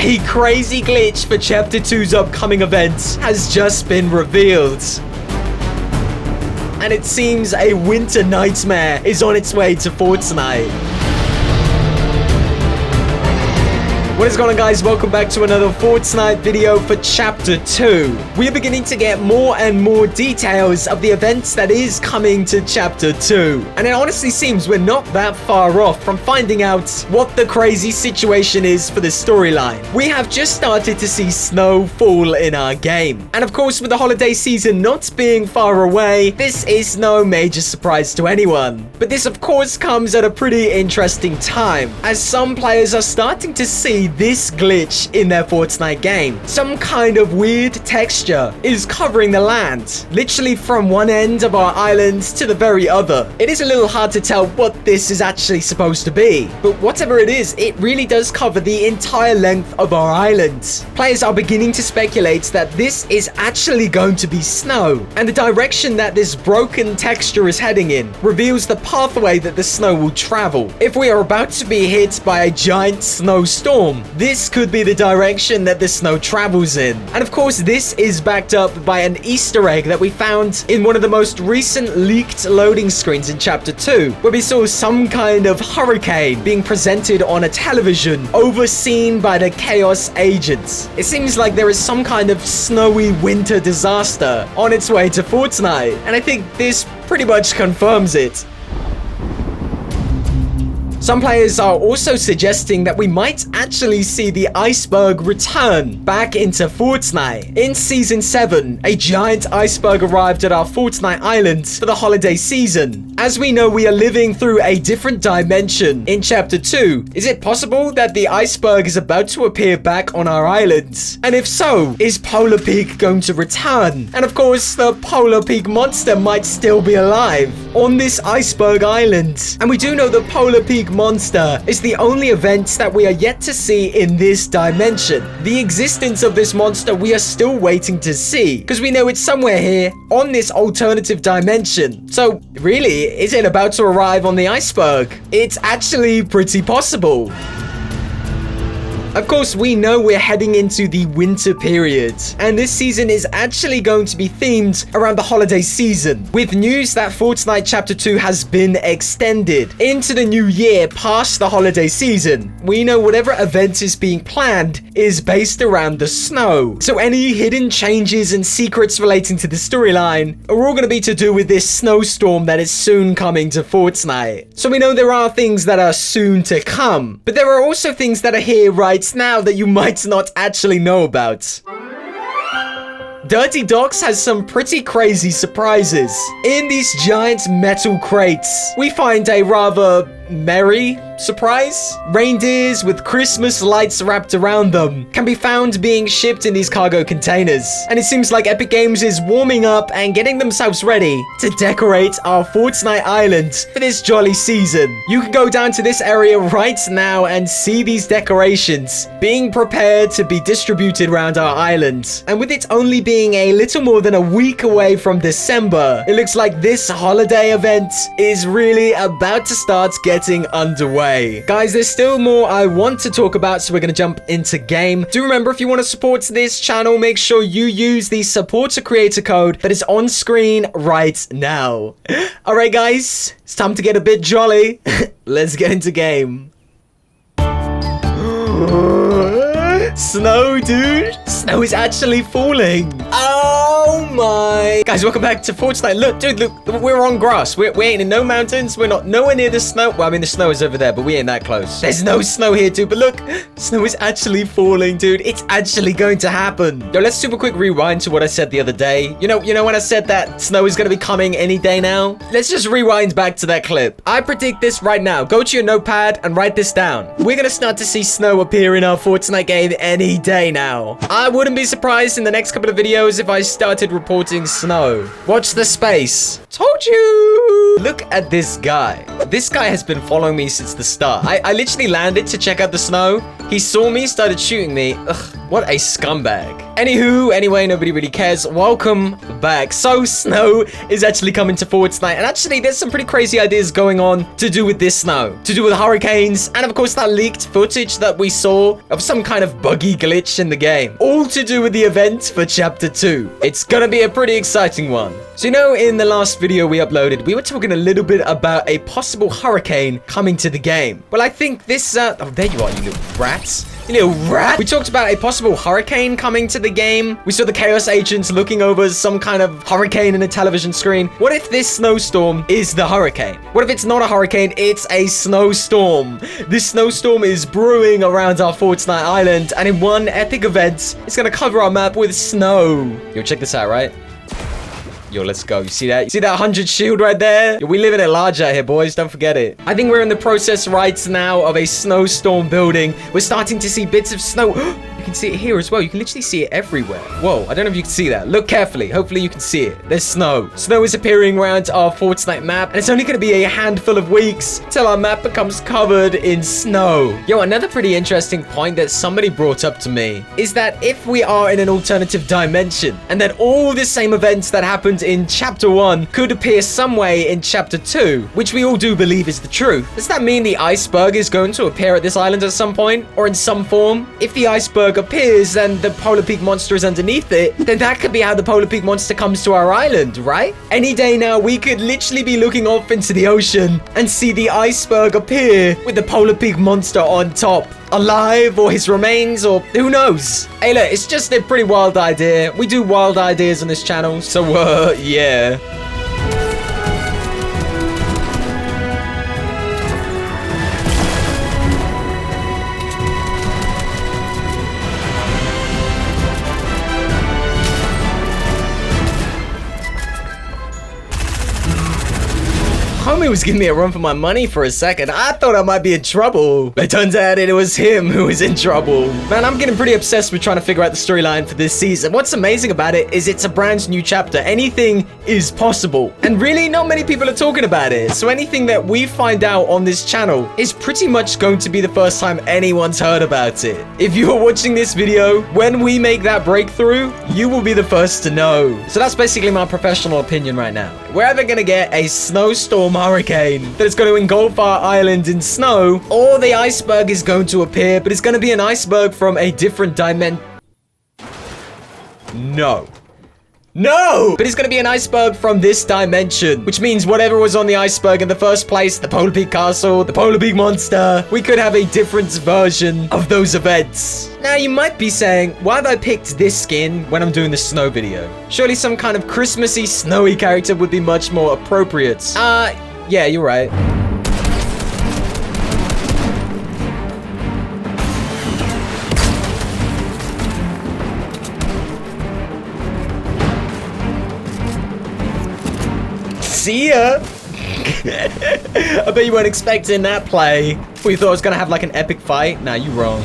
A crazy glitch for Chapter 2's upcoming event has just been revealed. And it seems a winter nightmare is on its way to Fortnite. What is going on, guys? Welcome back to another Fortnite video for Chapter 2. We are beginning to get more and more details of the events that is coming to Chapter 2. And it honestly seems we're not that far off from finding out what the crazy situation is for the storyline. We have just started to see snow fall in our game. And of course, with the holiday season not being far away, this is no major surprise to anyone. But this, of course, comes at a pretty interesting time, as some players are starting to see this glitch in their Fortnite game. Some kind of weird texture is covering the land, literally from one end of our island to the very other. It is a little hard to tell what this is actually supposed to be, but whatever it is, it really does cover the entire length of our island. Players are beginning to speculate that this is actually going to be snow, and the direction that this broken texture is heading in reveals the pathway that the snow will travel. If we are about to be hit by a giant snowstorm, this could be the direction that the snow travels in. And of course, this is backed up by an Easter egg that we found in one of the most recent leaked loading screens in Chapter 2, where we saw some kind of hurricane being presented on a television overseen by the Chaos Agents. It seems like there is some kind of snowy winter disaster on its way to Fortnite, and I think this pretty much confirms it. Some players are also suggesting that we might actually see the Iceberg Return back into Fortnite. In Season 7, a giant iceberg arrived at our Fortnite island for the holiday season. As we know, we are living through a different dimension in Chapter 2. Is it possible that the iceberg is about to appear back on our island? And if so, is Polar Peak going to return? And of course, the Polar Peak monster might still be alive on this iceberg island. And we do know the Polar Peak monster is the only event that we are yet to see in this dimension. The existence of this monster we are still waiting to see, because we know it's somewhere here on this alternative dimension. So really, is it about to arrive on the iceberg? It's actually pretty possible. Of course, we know we're heading into the winter period, and this season is actually going to be themed around the holiday season, with news that Fortnite Chapter 2 has been extended into the new year past the holiday season. We know whatever event is being planned is based around the snow, so any hidden changes and secrets relating to the storyline are all going to be to do with this snowstorm that is soon coming to Fortnite. So we know there are things that are soon to come, but there are also things that are here right now that you might not actually know about. Dirty Docks has some pretty crazy surprises. In these giant metal crates, we find a rather merry surprise. Reindeers with Christmas lights wrapped around them can be found being shipped in these cargo containers. And it seems like Epic Games is warming up and getting themselves ready to decorate our Fortnite island for this jolly season. You can go down to this area right now and see these decorations being prepared to be distributed around our island. And with it only being a little more than a week away from December, it looks like this holiday event is really about to start getting underway. Guys, there's still more I want to talk about, so we're going to jump into game. Do remember, if you want to support this channel, make sure you use the support a creator code that is on screen right now. All right, guys, it's time to get a bit jolly. Let's get into game. Snow, dude. Snow is actually falling. Oh my. Guys, welcome back to Fortnite. Look, dude, look, we're on grass. We ain't in no mountains. We're not nowhere near the snow. Well, I mean, the snow is over there, but we ain't that close. There's no snow here, dude. But look, snow is actually falling, dude. It's actually going to happen. Yo, let's super quick rewind to what I said the other day. You know when I said that snow is going to be coming any day now? Let's just rewind back to that clip. I predict this right now. Go to your notepad and write this down. We're going to start to see snow appear in our Fortnite game any day now. I wouldn't be surprised in the next couple of videos if I started reporting snow. Watch the space. Told you. Look at this guy. This guy has been following me since the start. I literally landed to check out the snow. He saw me, started shooting me. Ugh. What a scumbag. Anywho, anyway, nobody really cares. Welcome back. So, snow is actually coming to Fortnite. And actually, there's some pretty crazy ideas going on to do with this snow. To do with hurricanes. And of course, that leaked footage that we saw of some kind of buggy glitch in the game. All to do with the event for Chapter 2. It's gonna be a pretty exciting one. So, you know, in the last video we uploaded, we were talking a little bit about a possible hurricane coming to the game. Well, I think this, oh, there you are, you little rats. You little rat. We talked about a possible hurricane coming to the game. We saw the Chaos Agents looking over some kind of hurricane in a television screen. What if this snowstorm is the hurricane? What if it's not a hurricane, it's a snowstorm? This snowstorm is brewing around our Fortnite island, and in one epic event, it's gonna cover our map with snow. Yo, check this out, right? Yo, let's go. You see that? You see that 100 shield right there? Yo, we live in it large out here, boys. Don't forget it. I think we're in the process right now of a snowstorm building. We're starting to see bits of snow. You can see it here as well. You can literally see it everywhere. Whoa, I don't know if you can see that. Look carefully. Hopefully you can see it. There's snow. Snow is appearing around our Fortnite map, and it's only going to be a handful of weeks till our map becomes covered in snow. Yo, another pretty interesting point that somebody brought up to me is that if we are in an alternative dimension, and that all the same events that happened in Chapter 1 could appear some way in Chapter 2, which we all do believe is the truth, does that mean the iceberg is going to appear at this island at some point, or in some form? If the iceberg appears and the polar peak monster is underneath it, then that could be how the polar peak monster comes to our island, right? Any day now, we could literally be looking off into the ocean and see the iceberg appear with the polar peak monster on top, alive, or his remains, or who knows. Hey, look, it's just a pretty wild idea. We do wild ideas on this channel, so yeah. Homie was giving me a run for my money for a second. I thought I might be in trouble. But it turns out it was him who was in trouble. Man, I'm getting pretty obsessed with trying to figure out the storyline for this season. What's amazing about it is it's a brand new chapter. Anything is possible. And really, not many people are talking about it. So anything that we find out on this channel is pretty much going to be the first time anyone's heard about it. If you are watching this video, when we make that breakthrough, you will be the first to know. So that's basically my professional opinion right now. We're either going to get a snowstorm hurricane that is going to engulf our island in snow, or the iceberg is going to appear, but it's going to be an iceberg from a different dimension. No! But it's gonna be an iceberg from this dimension, which means whatever was on the iceberg in the first place, the Polar Peak Castle, the Polar Peak Monster, we could have a different version of those events. Now, you might be saying, why have I picked this skin when I'm doing the snow video? Surely some kind of Christmassy, snowy character would be much more appropriate. Yeah, you're right. See ya! I bet you weren't expecting that play. Well, you thought I was gonna have like an epic fight? Nah, you wrong.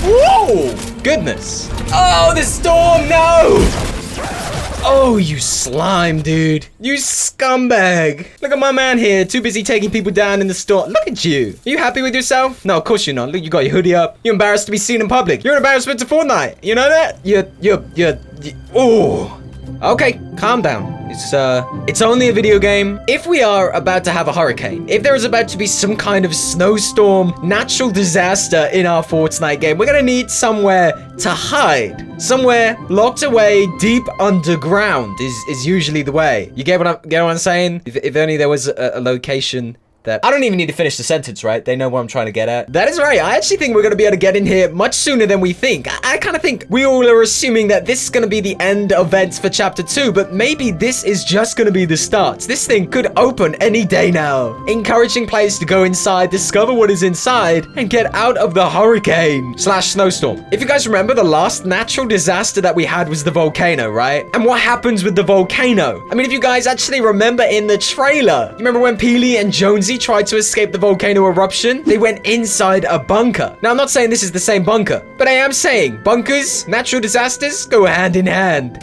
Whoa! Goodness. Oh, the storm, no! Oh, you slime, dude. You scumbag. Look at my man here, too busy taking people down in the storm. Look at you. Are you happy with yourself? No, of course you're not. Look, you got your hoodie up. You're embarrassed to be seen in public. You're an embarrassment to Fortnite. You know that? Oh. Okay, calm down. It's only a video game. If we are about to have a hurricane, if there is about to be some kind of snowstorm, natural disaster in our Fortnite game, we're gonna need somewhere to hide. Somewhere locked away deep underground is usually the way. You get what I'm saying? If only there was a location that... I don't even need to finish the sentence, right? They know what I'm trying to get at. That is right. I actually think we're going to be able to get in here much sooner than we think. I kind of think we all are assuming that this is going to be the end events for Chapter 2, but maybe this is just going to be the start. This thing could open any day now, encouraging players to go inside, discover what is inside, and get out of the hurricane / snowstorm. If you guys remember, the last natural disaster that we had was the volcano, right? And what happens with the volcano? I mean, if you guys actually remember in the trailer, you remember when Peely and Jonesy tried to escape the volcano eruption? They went inside a bunker. Now, I'm not saying this is the same bunker, but I am saying bunkers, natural disasters go hand in hand.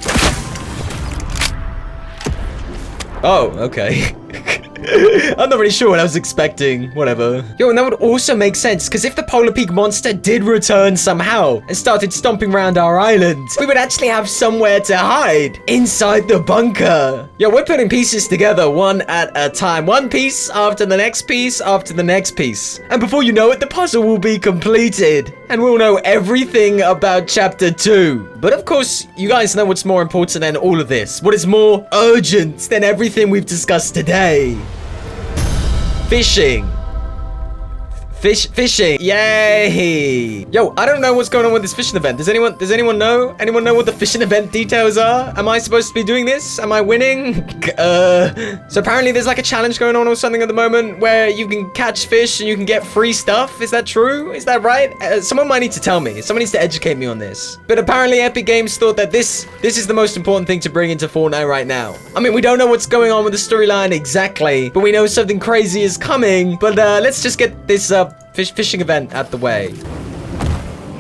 Oh, okay. I'm not really sure what I was expecting. Whatever. Yo, and that would also make sense, because if the polar peak monster did return somehow and started stomping around our island, we would actually have somewhere to hide inside the bunker. Yo, we're putting pieces together one at a time. One piece after the next piece after the next piece. And before you know it, the puzzle will be completed. And we'll know everything about Chapter 2. But of course, you guys know what's more important than all of this. What is more urgent than everything we've discussed today? Fishing. Fishing. Yay. Yo, I don't know what's going on with this fishing event. Does anyone know? Anyone know what the fishing event details are? Am I supposed to be doing this? Am I winning? So apparently there's like a challenge going on or something at the moment where you can catch fish and you can get free stuff. Is that true? Is that right? Someone might need to tell me. Someone needs to educate me on this. But apparently Epic Games thought that this is the most important thing to bring into Fortnite right now. I mean, we don't know what's going on with the storyline exactly, but we know something crazy is coming. But let's just get this fishing event out the way.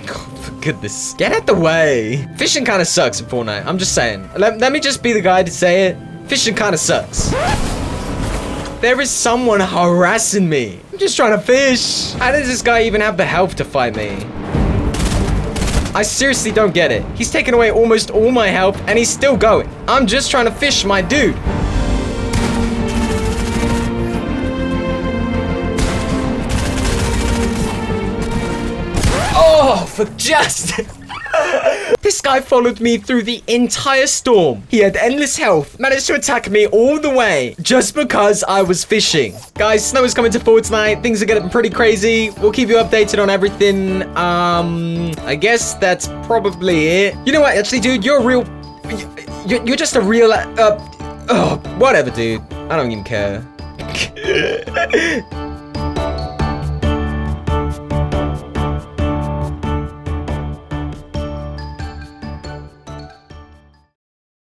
Oh, for goodness. Get out the way. Fishing kind of sucks in Fortnite. I'm just saying. Let me just be the guy to say it. Fishing kind of sucks. There is someone harassing me. I'm just trying to fish. How does this guy even have the health to fight me? I seriously don't get it. He's taken away almost all my health and he's still going. I'm just trying to fish, my dude. Oh, for just... This guy followed me through the entire storm. He had endless health, managed to attack me all the way just because I was fishing. Guys, snow is coming to Fortnite. Things are getting pretty crazy. We'll keep you updated on everything. I guess that's probably it. You know what? Actually, dude, you're a real... You're just a real... whatever, dude. I don't even care.